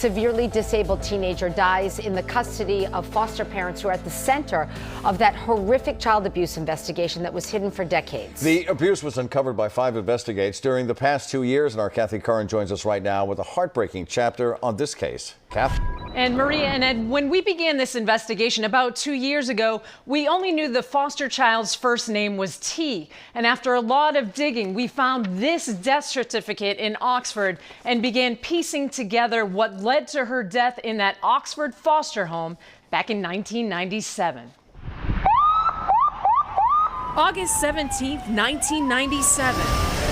severely disabled teenager dies in the custody of foster parents who are at the center of that horrific child abuse investigation that was hidden for decades. The abuse was uncovered by 5 investigators during the past 2 years, and our Kathy Curran joins us right now with a heartbreaking chapter on this case. Kath? And Maria and Ed, when we began this investigation about 2 years ago, we only knew the foster child's first name was T. And after a lot of digging, we found this death certificate in Oxford and began piecing together what led to her death in that Oxford foster home back in 1997. August 17th, 1997.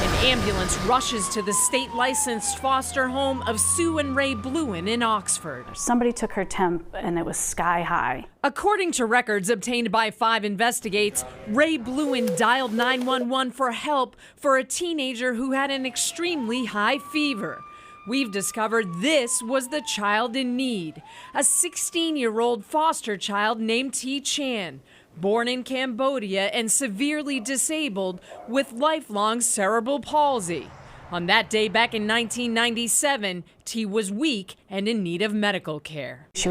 An ambulance rushes to the state-licensed foster home of Sue and Ray Bluen in Oxford. Somebody took her temp and it was sky high. According to records obtained by 5 investigates, Ray Bluen dialed 911 for help for a teenager who had an extremely high fever. We've discovered this was the child in need, a 16-year-old foster child named T. Chan, born in Cambodia and severely disabled with lifelong cerebral palsy. On that day back in 1997, T was weak and in need of medical care. She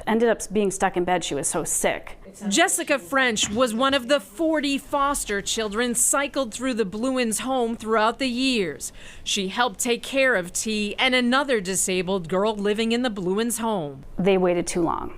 ended up being stuck in bed. She was so sick. Jessica French was one of the 40 foster children cycled through the Bluens' home throughout the years. She helped take care of T and another disabled girl living in the Bluens' home. They waited too long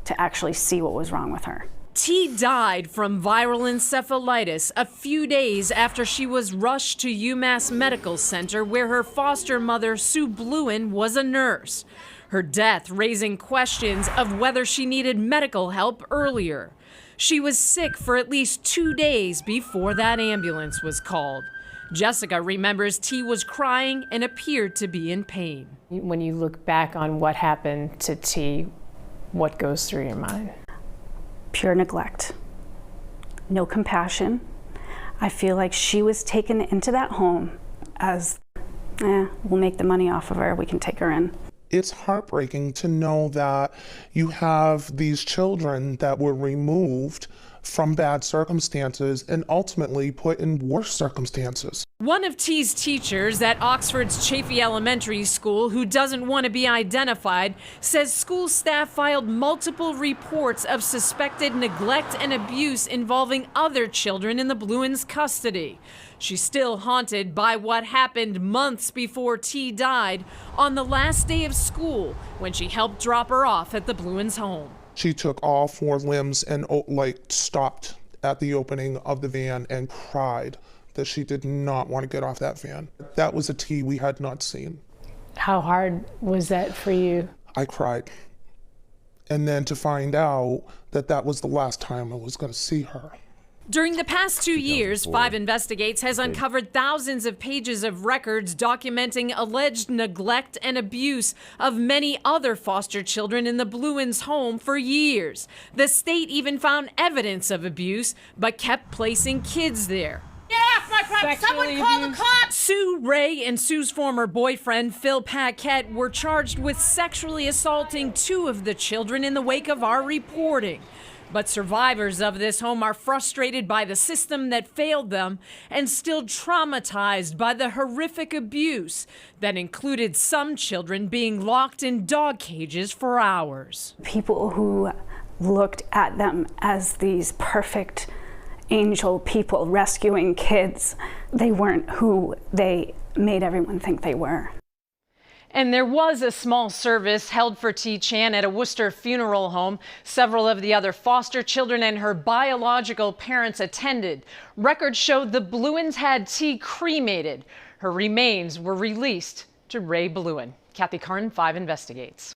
to actually see what was wrong with her. T died from viral encephalitis a few days after she was rushed to UMass Medical Center, where her foster mother, Sue Bluen, was a nurse. Her death raising questions of whether she needed medical help earlier. She was sick for at least 2 days before that ambulance was called. Jessica remembers T was crying and appeared to be in pain. When you look back on what happened to T, what goes through your mind? Pure neglect, no compassion. I feel like she was taken into that home as, we'll make the money off of her, we can take her in. It's heartbreaking to know that you have these children that were removed from bad circumstances and ultimately put in worse circumstances. One of T's teachers at Oxford's Chaffee Elementary School, who doesn't want to be identified, says school staff filed multiple reports of suspected neglect and abuse involving other children in the Bluens' custody. She's still haunted by what happened months before T died on the last day of school when she helped drop her off at the Bluens' home. She took all 4 limbs and stopped at the opening of the van and cried that she did not want to get off that van. That was a T we had not seen. How hard was that for you? I cried. And then to find out that that was the last time I was going to see her. During the past 2 years, 5 investigates has uncovered thousands of pages of records documenting alleged neglect and abuse of many other foster children in the Bluens' home for years. The state even found evidence of abuse, but kept placing kids there. Get off my property! Someone call the cops! Sue, Ray, and Sue's former boyfriend, Phil Paquette, were charged with sexually assaulting 2 of the children in the wake of our reporting. But survivors of this home are frustrated by the system that failed them and still traumatized by the horrific abuse that included some children being locked in dog cages for hours. People who looked at them as these perfect angel people rescuing kids, they weren't who they made everyone think they were. And there was a small service held for T. Chan at a Worcester funeral home. Several of the other foster children and her biological parents attended. Records showed the Bluens had T cremated. Her remains were released to Ray Bluen. Kathy Curran, 5 Investigates.